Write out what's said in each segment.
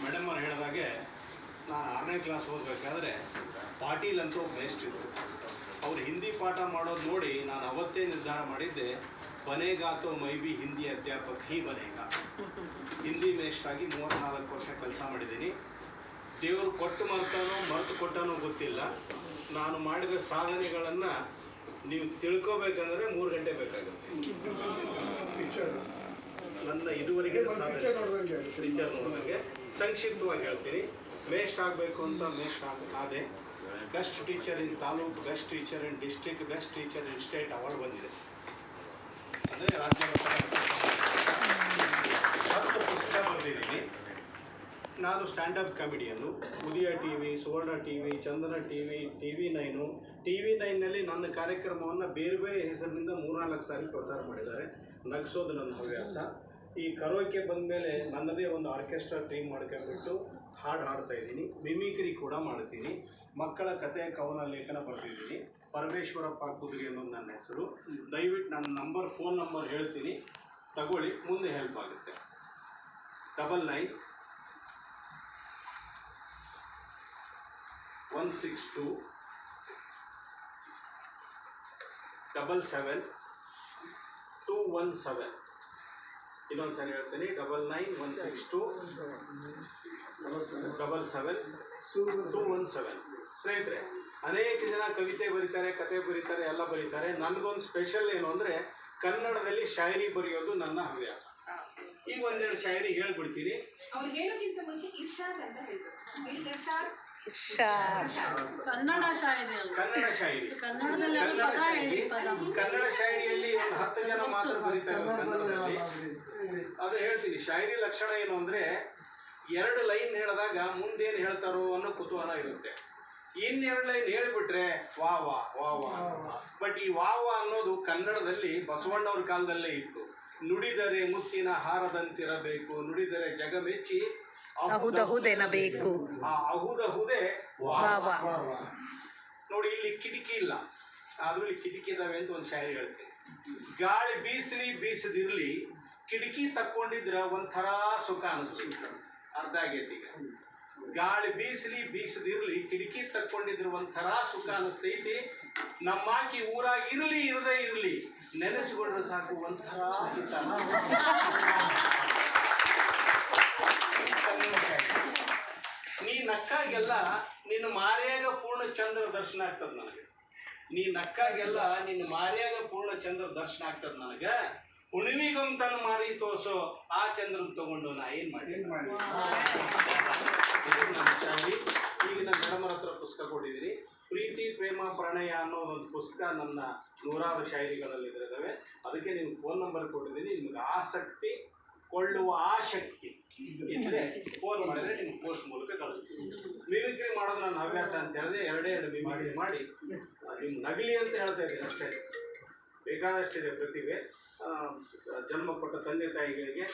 Madam ಅವ್ರು ಹೇಳಿದಾಗೆ ನಾನು 6ನೇ ಕ್ಲಾಸ್ ಓದಬೇಕಾದ್ರೆ ಪಾಟೀಲ್ ಅಂತ ಒಬ್ಬ ಮೇಷ್ಟ್ರಿದ್ರು. ಅವ್ರು ಹಿಂದಿ ಪಾಠ ಮಾಡೋದು ನೋಡಿ ನಾನು ಅವತ್ತೇ ನಿರ್ಧಾರ ಮಾಡಿದ್ದೆ, ಬನೇಗಾ ತೋ ಮೈ ಬಿ ಹಿಂದಿ ಅಧ್ಯಾಪಕ ಹಿ ಬನೇಗಾ. ಹಿಂದಿ ಮೇಷ್ಟ್ರಾಗಿ 34 ವರ್ಷ ಕೆಲಸ ಮಾಡಿದ್ದೀನಿ. ದೇವರು ಕೊಟ್ಟು ಮರೆತು ಕೊಟ್ಟನೋ ಗೊತ್ತಿಲ್ಲ. ನಾನು ಮಾಡಿದ ಸಾಧನೆಗಳನ್ನು ನೀವು ತಿಳ್ಕೋಬೇಕಂದ್ರೆ 3 ಗಂಟೆ ಬೇಕಾಗುತ್ತೆ. ನನ್ನ ಇದುವರೆಗೆ ಪಿಕ್ಚರ್ ನೋಡಿದಂಗೆ ಸಂಕ್ಷಿಪ್ತವಾಗಿ ಹೇಳ್ತೀನಿ. ಮೇಷ್ಟ್ರ್ ಆಗಬೇಕು ಅಂತ ಮೇಷ್ಟ್ರ್ ಆದೆ. Best teacher in taluk, best teacher in district, best teacher in state award ಬಂದಿದೆ. ಅಂದರೆ ರಾಜ್ಯ 10 ಪುಸ್ತಕ ಬರೆದಿದ್ದೀನಿ. ನಾನು ಸ್ಟ್ಯಾಂಡಪ್ ಕಾಮಿಡಿಯನ್ನು ಉದಯ ಟಿವಿ, ಸುವರ್ಣ ಟಿವಿ, ಚಂದನ ಟಿವಿ, TV9. TV9ನಲ್ಲಿ ನನ್ನ ಕಾರ್ಯಕ್ರಮವನ್ನು ಬೇರೆ ಬೇರೆ ಹೆಸರಿನಿಂದ 3-4 ಸಾರಿ ಪ್ರಸಾರ ಮಾಡಿದ್ದಾರೆ. ನಗಿಸೋದು ನನ್ನ ಹವ್ಯಾಸ. ಈ ಕರೋಕೆ ಬಂದ ಮೇಲೆ ನನ್ನದೇ ಒಂದು ಆರ್ಕೆಸ್ಟ್ರಾ ಟೀಮ್ ಮಾಡ್ಕೊಂಡ್ಬಿಟ್ಟು ಹಾಡು ಹಾಡ್ತಾ ಇದ್ದೀನಿ. ಮಿಮಿಕ್ರಿ ಕೂಡ ಮಾಡ್ತೀನಿ. ಮಕ್ಕಳ ಕಥೆ ಕವನ ಲೇಖನ ಬರ್ತಿದ್ದೀನಿ. ಪರಮೇಶ್ವರಪ್ಪ ಕುದುರೆ ಅನ್ನೋದು ನನ್ನ ಹೆಸರು. ದಯವಿಟ್ಟು ನನ್ನ ಫೋನ್ ನಂಬರ್ ಹೇಳ್ತೀನಿ, ತಗೊಳ್ಳಿ, ಮುಂದೆ ಹೆಲ್ಪ್ ಆಗುತ್ತೆ. 99 162 77 217. ಇನ್ನೊಂದು ಸರಿ ಹೇಳ್ತೀನಿ, 99 162 77 217. ಸ್ನೇಹಿತರೆ, ಅನೇಕ ಜನ ಕವಿತೆ ಬರೀತಾರೆ, ಕತೆ ಬರೀತಾರೆ, ಎಲ್ಲ ಬರೀತಾರೆ. ನನಗೊಂದು ಸ್ಪೆಷಲ್ ಏನು ಅಂದರೆ ಕನ್ನಡದಲ್ಲಿ ಶಾಯರಿ ಬರೆಯೋದು ನನ್ನ ಹವ್ಯಾಸ. ಈಗ ಒಂದೆರಡು ಶಾಯರಿ ಹೇಳ್ಬಿಡ್ತೀನಿ. ಅವ್ರು ಹೇಳೋಕ್ಕಿಂತ ಮುಂಚೆ ಇರ್ಷಾದ್ ಅಂತ ಹೇಳ್ಬೇಕು. ಕನ್ನಡ ಶಾಯರಿ, ಕನ್ನಡ ಶಾಯರಿಯಲ್ಲಿ ಒಂದು 10 ಜನ ಮಾತ್ರ ಬರೀತಾರೆ ಕನ್ನಡದಲ್ಲಿ. ಅದು ಹೇಳ್ತೀನಿ. ಶಾಯರಿ ಲಕ್ಷಣ ಏನು ಅಂದರೆ 2 ಲೈನ್ ಹೇಳಿದಾಗ ಮುಂದೇನು ಹೇಳ್ತಾರೋ ಅನ್ನೋ ಕುತೂಹಲ ಇರುತ್ತೆ. ಇನ್ನೆರಡು ಲೈನ್ ಹೇಳಿಬಿಟ್ರೆ ವಾ ವಾ ವಾ ವಾ. ಬಟ್ ಈ ವಾ ವಾ ಅನ್ನೋದು ಕನ್ನಡದಲ್ಲಿ ಬಸವಣ್ಣವ್ರ ಕಾಲದಲ್ಲೇ ಇತ್ತು. ನುಡಿದರೆ ಮುತ್ತಿನ ಹಾರದಂತಿರಬೇಕು, ನುಡಿದರೆ ಜಗ ಮೆಚ್ಚಿ ಅಹುದಹುದೆನಬೇಕು. ಆ ಅಹುದಹುದೇ ವಾ ವಾ. ನೋಡಿ, ಇಲ್ಲಿ ಕಿಟಕಿ ಇಲ್ಲ, ಆದ್ರೂ ಇಲ್ಲಿ ಕಿಟಕಿ ಇದಾವೆ ಅಂತ ಒಂದು ಶಾಯರಿ ಹೇಳ್ತೀನಿ. ಗಾಳಿ ಬೀಸಲಿ ಬೀಸದಿರ್ಲಿ, ಕಿಟಕಿ ತಕ್ಕೊಂಡಿದ್ರೆ ಒಂಥರ ಸುಖ ಅನಿಸ್ಲಿ. ಅರ್ಧ ಆಗೈತಿ. ಈಗ ಗಾಳಿ ಬೀಸಲಿ ಬೀಸದಿರ್ಲಿ, ಕಿಟಕಿ ತಕ್ಕೊಂಡಿದ್ರೆ ಒಂಥರ ಸುಖ ಅನಿಸ್ತೈತಿ. ನಮ್ಮಾಕಿ ಊರಾಗ ಇರಲಿ ಇರದೇ ಇರಲಿ, ನೆನೆಸ್ಕೊಂಡ್ರೆ ಸಾಕು ಒಂಥರ ಹಿತ. ನೀ ನಕ್ಕಾಗೆಲ್ಲ ನಿನ್ನ ಮಾರ್ಯಾಗ ಪೂರ್ಣ ಚಂದ್ರ ದರ್ಶನ ಆಗ್ತದ ನನಗೆ. ನೀ ನಕ್ಕಾಗೆಲ್ಲ ನಿನ್ನ ಮಾರ್ಯಾಗ ಪೂರ್ಣ ಚಂದ್ರ ದರ್ಶನ ಆಗ್ತದ ನನಗೆ. ಹುಣ್ಣಿಮೆಗಂತನ ಮಾರಿ ತೋರ್ಸೋ ಆ ಚಂದ್ರನ್ ತಗೊಂಡು ನಾ ಏನ್ ಮಾಡಿ. ಈಗ ನಾನು ಮೇಡಮರ ಹತ್ರ ಪುಸ್ತಕ ಕೊಟ್ಟಿದ್ದೀನಿ. ಪ್ರೀತಿ ಪ್ರೇಮ ಪ್ರಣಯ ಅನ್ನೋ ಒಂದು ಪುಸ್ತಕ ನನ್ನ 100 ಶಾಯರಿಗಳಲ್ಲಿ ಇದ್ದಾವೆ. ಅದಕ್ಕೆ ನಿಮ್ಗೆ ಫೋನ್ ನಂಬರ್ ಕೊಟ್ಟಿದ್ದೀನಿ. ನಿಮ್ಗೆ ಆಸಕ್ತಿ ಕೊಳ್ಳುವ ಆಸಕ್ತಿ ಇದ್ರೆ ಫೋನ್ ಮಾಡಿದ್ರೆ ನಿಮ್ಗೆ ಪೋಸ್ಟ್ ಮೂಲಕ ಕಳಿಸ್ತೀನಿ. ಮಿಮಿಕ್ರಿ ಮಾಡೋದು ನನ್ನ ಹವ್ಯಾಸ ಅಂತ ಹೇಳಿದ್ರೆ 2 ಮಿಮಿಕ್ರಿ ಮಾಡಿ ನಿಮ್ಗೆ ನಗಲಿ ಅಂತ ಹೇಳ್ತಾ ಇದ್ದೀನಿ ಅಷ್ಟೇ. ಬೇಕಾದಷ್ಟಿದೆ ಪ್ರತಿಭೆ. ಜನ್ಮ ಕೊಟ್ಟ ತಂದೆ ತಾಯಿಗಳಿಗೆ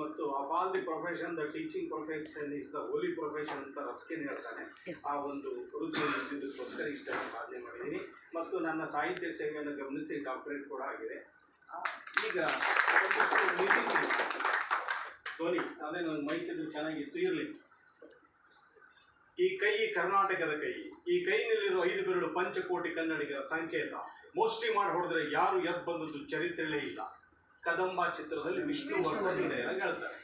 ಮತ್ತು of all the profession the teaching profession is the holy profession ಅಂತ ರಸ್ಕಿನ್ ಹೇಳ್ತಾನೆ. ಆ ಒಂದು ವೃತ್ತಿಯನ್ನು ಇದ್ದಿದ್ದಕ್ಕೋಸ್ಕರ ಇಷ್ಟೆಲ್ಲ ಸಾಧನೆ ಮಾಡಿದ್ದೀನಿ. ಮತ್ತು ನನ್ನ ಸಾಹಿತ್ಯ ಸೇವೆಯನ್ನು ಗಮನಿಸಿ ಡಾಕ್ಟರೇಟ್ ಕೂಡ ಆಗಿದೆ. ಈಗ ಧ್ವನಿ ಅದೇ ನನ್ನ ಮೈಕಿದ್ರು ಚೆನ್ನಾಗಿತ್ತು. ಇರಲಿ. ಈ ಕೈ ಕರ್ನಾಟಕದ ಕೈ, ಈ ಕೈನಲ್ಲಿರೋ 5 ಬೆರಳು ಪಂಚಕೋಟಿ ಕನ್ನಡಿಗರ ಸಂಕೇತ. ಮೋಷ್ಟಿ ಮಾಡಿ ಹೊಡೆದ್ರೆ ಯಾರು ಎದ್ದು ಬಂದದ್ದು ಚರಿತ್ರೆಯೇ ಇಲ್ಲ. ಕದಂಬ ಚಿತ್ರದಲ್ಲಿ ವಿಷ್ಣುವರ್ಧನ್ ಡೈಲಾಗ್ ಹೇಳ್ತಾರೆ.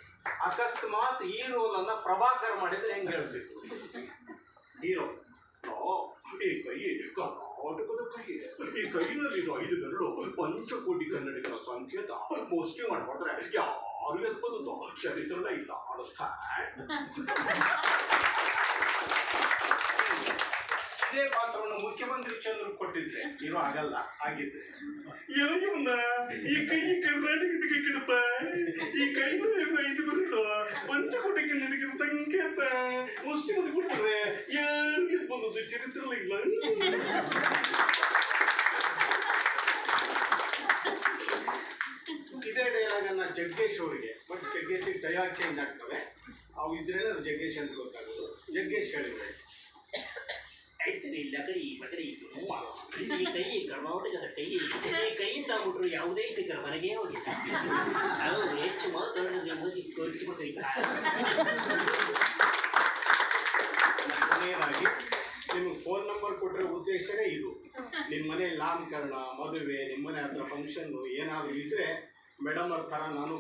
ಅಕಸ್ಮಾತ್ ಈ ರೋಲನ್ನು ಪ್ರಭಾಕರ್ ಮಾಡಿದ್ರೆ ಹೆಂಗೆ ಹೇಳ್ತಿತ್ತು ಹೀರೋ? ಈ ಕೈ ಕರ್ನಾಟಕದ ಕೈ, ಈ ಕೈನಲ್ಲಿರೋ 5 ಬೆರಳು ಪಂಚಕೋಟಿ ಕನ್ನಡಿಗರ ಸಂಕೇತ. ಮೋಷ್ಟಿ ಮಾಡಿ ಹೊಡೆದ್ರೆ ಯಾರು ಎದ್ದು ಬಂದದ್ದು ಚರಿತ್ರೆಯೇ ಇಲ್ಲ. ಇದೇ ಪಾತ್ರವನ್ನು ಮುಖ್ಯಮಂತ್ರಿ ಚಂದ್ರ ಕೊಟ್ಟಿದ್ರೆ ಹೀರೋ ಆಗಲ್ಲ. ಆಗಿದ್ರೆ ಇವನ್ನ ಈ ಕೈ ಕರ್ನಾಟಕದ ಕೈ ಕಿಡಪ, ಈ ಕೈನಲ್ಲಿ 5 ಬೆರಳು ಪಂಚಕೋಟಿ ಕನ್ನಡಿಗರ ಸಂಕೇತ. ಮುಷ್ಟಿ ಮಾಡಿ ಕೊಡ್ತಾರೆ ಯಾರಿಗೆ ಬಂದದ್ದು ಚರಿತ್ರೆ ಇಲ್ಲ. ಇದೇ ಡೈಲಾಗನ್ನ ಜಗ್ಗೇಶ್ ಅವರಿಗೆ, ಬಟ್ ಜಗ್ಗೇಶಿಗೆ ಡೈಲಾಗ್ ಚೇಂಜ್ ಆಗ್ತವೆ. ಅವು ಇದ್ರೆ ಅದು ಜಗ್ಗೇಶ್ ಅಂತ ಗೊತ್ತಾಗೋದು. ಜಗ್ಗೇಶ್ ಹೇಳಿದ್ರೆ ಐತರಿ ಲಕಡಿ ಬಕಡಿ ಈ ಕೈ ಕರ್ನಾಟಕದ ಕೈ, ಈ ಕೈಯಿಂದ ಬಿಟ್ರು ಯಾವುದೇ ಫಿಗರ್ ಮನೆಗೆ ಹೋಗಿಲ್ಲ. ಅವರು ಹೆಚ್ಚು ಮಾತಾಡೋದು ಎಂಬುದು ಕೊಚ್ಚು ಕೊನೆಯದಾಗಿ ನಿಮ್ಗೆ ಫೋನ್ ನಂಬರ್ ಕೊಟ್ಟಿರೋ ಉದ್ದೇಶನೇ ಇದು. ನಿಮ್ಮ ಮನೇಲಿ ನಾಮಕರಣ, ಮದುವೆ, ನಿಮ್ಮ ಮನೆ ಹತ್ರ ಫಂಕ್ಷನ್ನು ಏನಾದರೂ ಇದ್ದರೆ ಮೇಡಮ್ ಅವ್ರ ಥರ ನಾನು